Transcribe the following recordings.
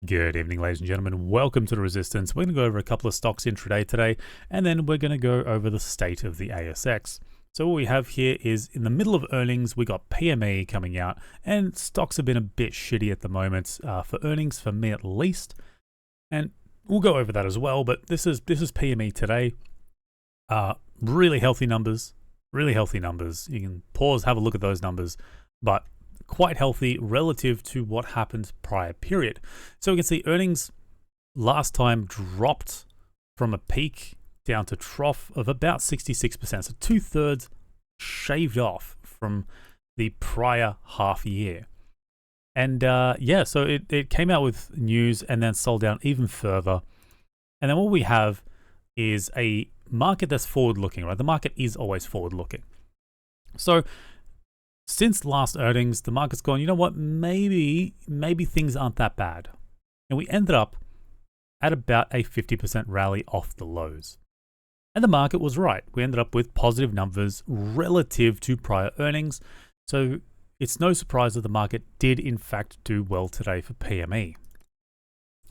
Good evening, ladies and gentlemen. Welcome to the Resistance. We're going to go over a couple of stocks intraday today, and then we're going to go over the state of the ASX. So what we have here is in the middle of earnings, we got PME coming out, and stocks have been a bit shitty at the moment for earnings, for me at least. And we'll go over that as well, but this is PME today. Really healthy numbers, really healthy numbers. You can pause, have a look at those numbers, but quite healthy relative to what happened prior period. So we can see earnings last time dropped from a peak down to trough of about 66%. So 2/3 shaved off from the prior half year. And so it came out with news and then sold down even further. And then what we have is a market that's forward looking, right? The market is always forward looking. So since last earnings, the market's gone, you know what, maybe things aren't that bad. And we ended up at about a 50% rally off the lows. And the market was right. We ended up with positive numbers relative to prior earnings. So it's no surprise that the market did in fact do well today for PME.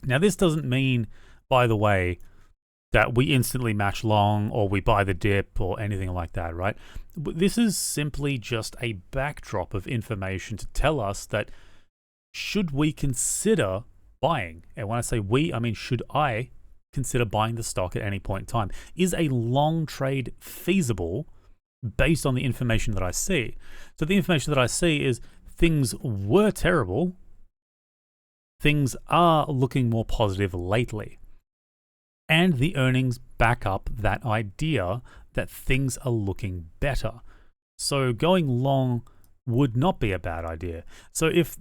Now this doesn't mean, by the way, that we instantly match long or we buy the dip or anything like that, right? This is simply just a backdrop of information to tell us that should we consider buying? And when I say we, I mean should I consider buying the stock at any point in time? Is a long trade feasible based on the information that I see? So the information that I see is things were terrible. Things are looking more positive lately. And the earnings back up that idea that things are looking better. So going long would not be a bad idea. So if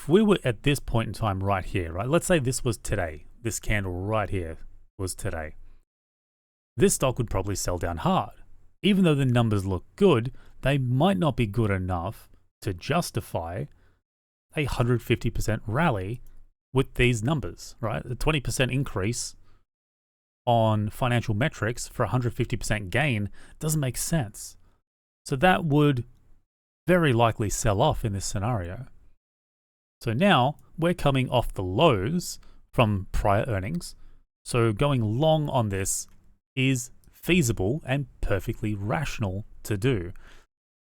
we were at this point in time right here, right? Let's say this was today. This candle right here was today. This stock would probably sell down hard. Even though the numbers look good, they might not be good enough to justify a 150% rally with these numbers, right? A 20% increase on financial metrics for 150% gain doesn't make sense. So that would very likely sell off in this scenario. So now we're coming off the lows from prior earnings. So going long on this is feasible and perfectly rational to do.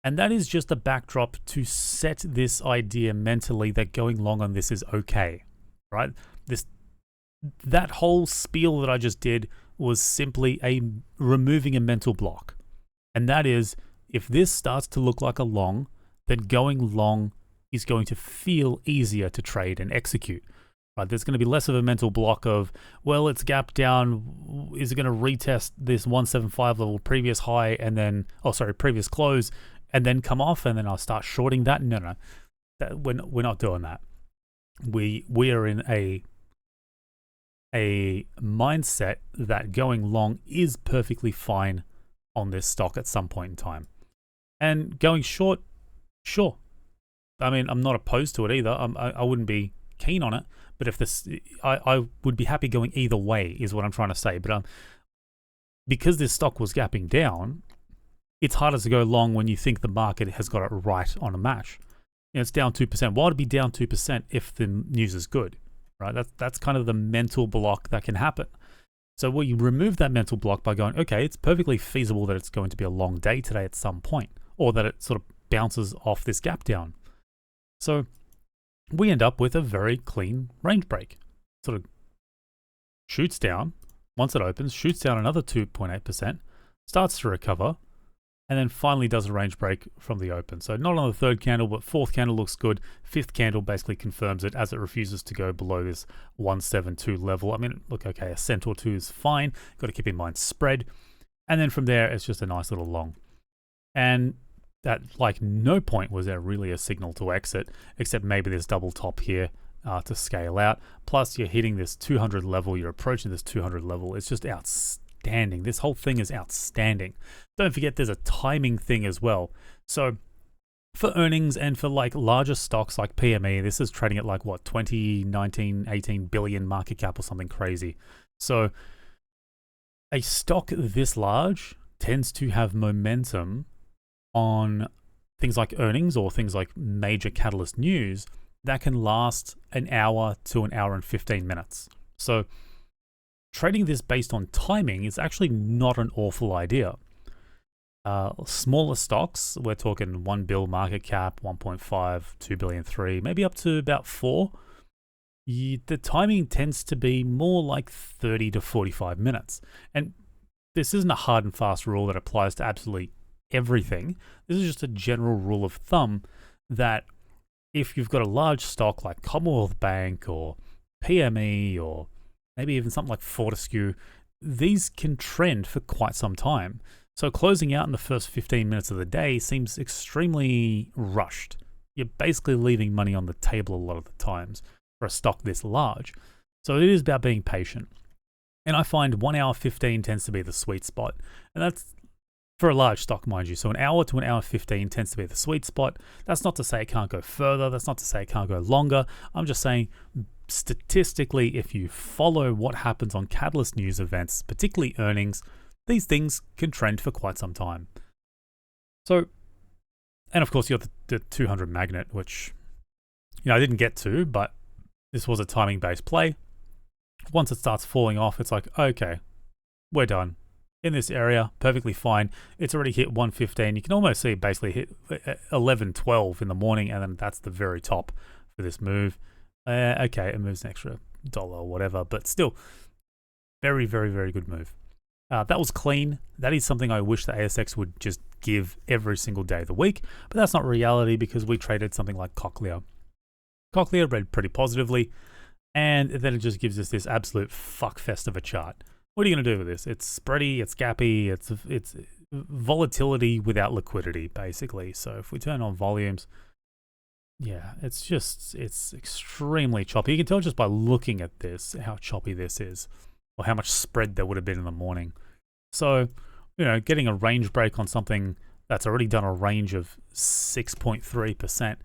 And that is just a backdrop to set this idea mentally that going long on this is okay, right? That whole spiel that I just did was simply removing a mental block. And that is, if this starts to look like a long, then going long is going to feel easier to trade and execute. Right? There's going to be less of a mental block of, well, it's gapped down. Is it going to retest this 175 level previous high and then, previous close and then come off and then I'll start shorting that? No. We're not doing that. We are in a mindset that going long is perfectly fine on this stock at some point in time. And going short, sure. I mean, I'm not opposed to it either. I wouldn't be keen on it, but if this, I would be happy going either way is what I'm trying to say. But because this stock was gapping down, it's harder to go long when you think the market has got it right on a match. It's down 2%. Why would it be down 2% if the news is good? Right? That's kind of the mental block that can happen. So we remove that mental block by going, okay, it's perfectly feasible that it's going to be a long day today at some point, or that it sort of bounces off this gap down. So we end up with a very clean range break. Sort of shoots down, once it opens, shoots down another 2.8%, starts to recover, and then finally does a range break from the open. So not on the third candle, but fourth candle looks good. Fifth candle basically confirms it as it refuses to go below this 172 level. I mean, look, okay, a cent or two is fine. Got to keep in mind spread. And then from there, it's just a nice little long. And at like no point was there really a signal to exit, except maybe this double top here to scale out. Plus you're hitting this 200 level, you're approaching this 200 level. It's just outstanding. This whole thing is outstanding. Don't forget there's a timing thing as well. So for earnings and for like larger stocks like PME, this is trading at like what, 20, 19, 18 billion market cap or something crazy. So a stock this large tends to have momentum on things like earnings or things like major catalyst news that can last an hour to an hour and 15 minutes. So trading this based on timing is actually not an awful idea. Smaller stocks, we're talking 1 bill market cap, 1.5, 2 billion, 3, maybe up to about 4. The timing tends to be more like 30 to 45 minutes. And this isn't a hard and fast rule that applies to absolutely everything. This is just a general rule of thumb that if you've got a large stock like Commonwealth Bank or PME or maybe even something like Fortescue, these can trend for quite some time. So closing out in the first 15 minutes of the day seems extremely rushed. You're basically leaving money on the table a lot of the times for a stock this large. So it is about being patient. And I find 1 hour 15 tends to be the sweet spot. And that's for a large stock, mind you. So an hour to an hour 15 tends to be the sweet spot. That's not to say it can't go further. That's not to say it can't go longer. I'm just saying statistically, if you follow what happens on catalyst news events, particularly earnings, these things can trend for quite some time. So, and of course you got the 200 magnet, which, I didn't get to, but this was a timing-based play. Once it starts falling off, it's like, okay, we're done. In this area, perfectly fine. It's already hit 115. You can almost see it basically hit 11, 12 in the morning, and then that's the very top for this move. Okay, it moves an extra dollar or whatever, but still, very, very, very good move. That was clean. That is something I wish the ASX would just give every single day of the week, but that's not reality because we traded something like Cochlear. Cochlear read pretty positively, and then it just gives us this absolute fuckfest of a chart. What are you going to do with this? It's spready, it's gappy, it's volatility without liquidity, basically. So if we turn on volumes, yeah, it's extremely choppy. You can tell just by looking at this how choppy this is, or how much spread there would have been in the morning. So, getting a range break on something that's already done a range of 6.3%,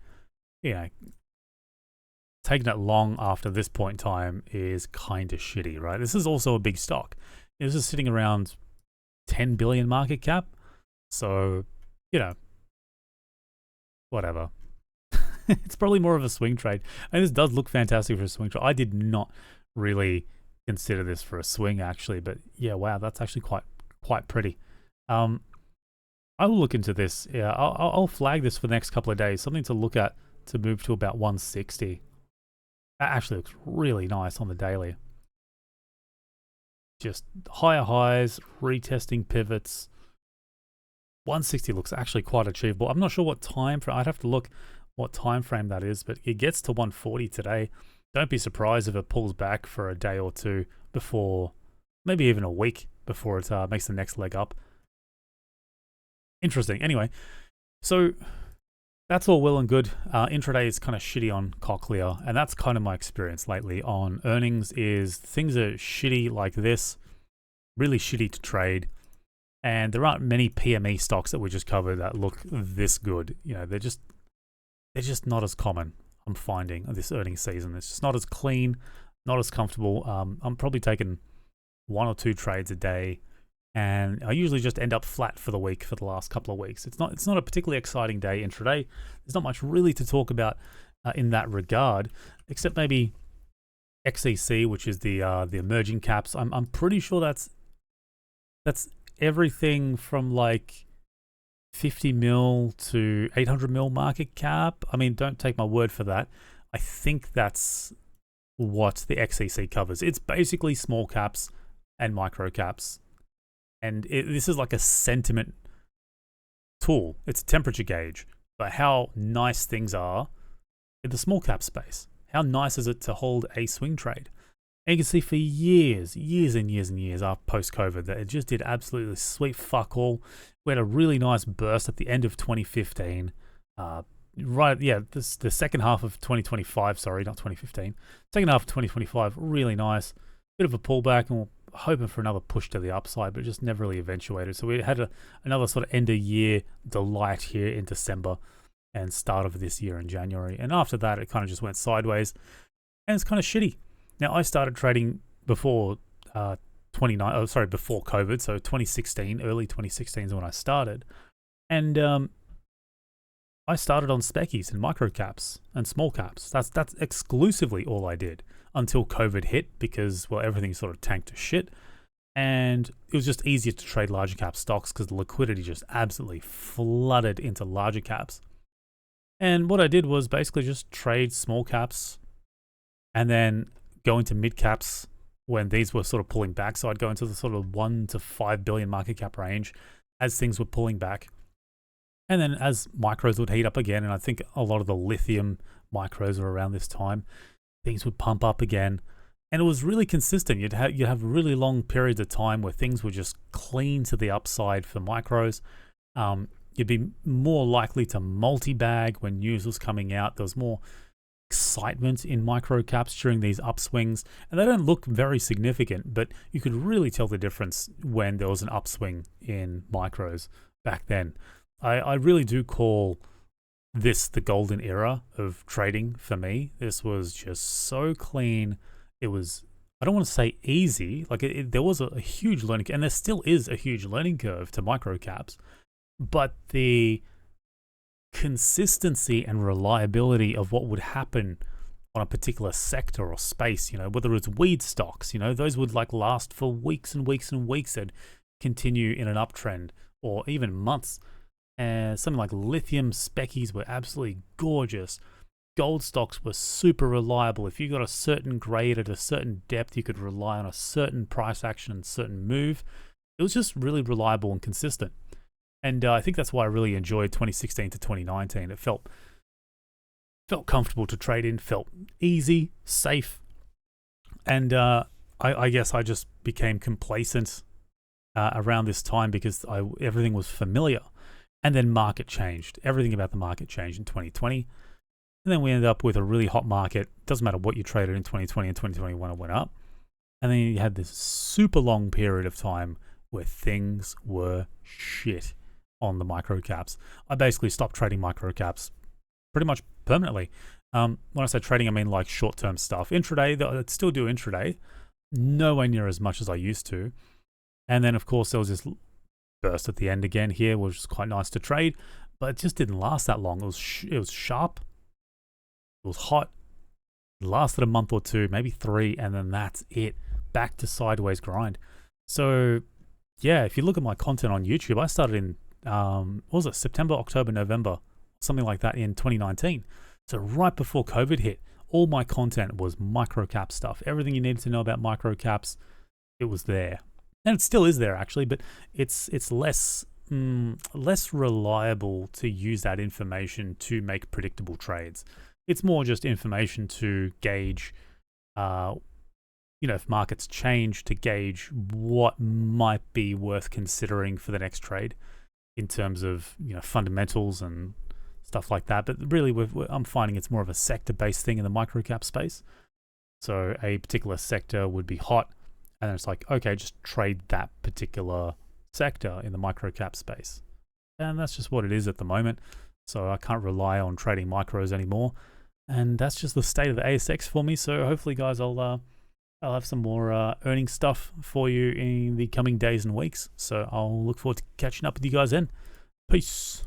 taking it long after this point in time is kind of shitty, right? This is also a big stock. This is sitting around 10 billion market cap. So, whatever. It's probably more of a swing trade. And this does look fantastic for a swing trade. I did not really consider this for a swing, actually. But yeah, wow, that's actually quite pretty. I will look into this. Yeah, I'll flag this for the next couple of days. Something to look at to move to about 160. That actually looks really nice on the daily. Just higher highs, retesting pivots. 160 looks actually quite achievable. I'm not sure what time frame. I'd have to look what time frame that is, but it gets to 140 today. Don't be surprised if it pulls back for a day or two before, maybe even a week before it makes the next leg up. Interesting. Anyway, so that's all well and good. Intraday is kind of shitty on Cochlear, and that's kind of my experience lately on earnings is things are shitty like this, really shitty to trade, and there aren't many PME stocks that we just covered that look this good. They're just not as common, I'm finding, this earnings season. It's just not as clean, not as comfortable. I'm probably taking 1 or 2 trades a day, and I usually just end up flat for the week for the last couple of weeks. It's not a particularly exciting day intraday. There's not much really to talk about in that regard, except maybe XEC, which is the emerging caps. I'm pretty sure that's everything from like 50 mil to 800 mil market cap. I mean, don't take my word for that. I think that's what the XEC covers. It's basically small caps and micro caps. And this is like a sentiment tool. It's a temperature gauge for how nice things are in the small cap space. How nice is it to hold a swing trade? And you can see for years and years after post-COVID that it just did absolutely sweet fuck all. We had a really nice burst at the end of 2015. The second half of 2025, sorry, not 2015. Second half of 2025, really nice. Bit of a pullback, and we're hoping for another push to the upside, but it just never really eventuated. So we had another sort of end of year delight here in December and start of this year in January. And after that, it kind of just went sideways, and it's kind of shitty. Now, I started trading before before COVID, so 2016, early 2016 is when I started. And I started on speckies and micro caps and small caps. That's exclusively all I did until COVID hit, because, well, everything sort of tanked to shit. And it was just easier to trade larger cap stocks because the liquidity just absolutely flooded into larger caps. And what I did was basically just trade small caps and then go into mid caps when these were sort of pulling back. So I'd go into the sort of 1 to 5 billion market cap range as things were pulling back. And then as micros would heat up again, and I think a lot of the lithium micros were around this time, things would pump up again. And it was really consistent. You'd have really long periods of time where things were just clean to the upside for micros. You'd be more likely to multi-bag when news was coming out. There was more excitement in micro caps during these upswings, and they don't look very significant, but you could really tell the difference when there was an upswing in micros back then. I really do call this the golden era of trading for me. This was just so clean. It was, I don't want to say easy, like there was a huge learning, and there still is a huge learning curve to micro caps, but the consistency and reliability of what would happen on a particular sector or space, whether it's weed stocks, those would like last for weeks and weeks and weeks and continue in an uptrend, or even months. And something like lithium speckies were absolutely gorgeous. Gold stocks were super reliable. If you got a certain grade at a certain depth, you could rely on a certain price action and certain move. It was just really reliable and consistent. And I think that's why I really enjoyed 2016 to 2019. It felt comfortable to trade in, felt easy, safe. And I guess I just became complacent around this time because everything was familiar. And then market changed. Everything about the market changed in 2020. And then we ended up with a really hot market. Doesn't matter what you traded in 2020 and 2021, it went up. And then you had this super long period of time where things were shit on the micro caps. I basically stopped trading micro caps pretty much permanently. When I say trading, I mean like short-term stuff. Intraday, I still do intraday, nowhere near as much as I used to. And then, of course, there was this burst at the end again here, which was quite nice to trade, but it just didn't last that long. It was sharp. It was hot. It lasted a month or two, maybe 3, and then that's it. Back to sideways grind. So, yeah, if you look at my content on YouTube, I started in, what was it, September, October, November, something like that in 2019. So right before COVID hit, all my content was micro cap stuff. Everything you needed to know about micro caps, it was there. And it still is there, actually, but it's less reliable to use that information to make predictable trades. It's more just information to gauge, if markets change, to gauge what might be worth considering for the next trade in terms of fundamentals and stuff like that. But really, I'm finding it's more of a sector-based thing in the microcap space. So a particular sector would be hot, and then it's like, okay, just trade that particular sector in the microcap space. And that's just what it is at the moment. So I can't rely on trading micros anymore. And that's just the state of the ASX for me. So hopefully, guys, I'll have some more earnings stuff for you in the coming days and weeks. So I'll look forward to catching up with you guys then. Peace.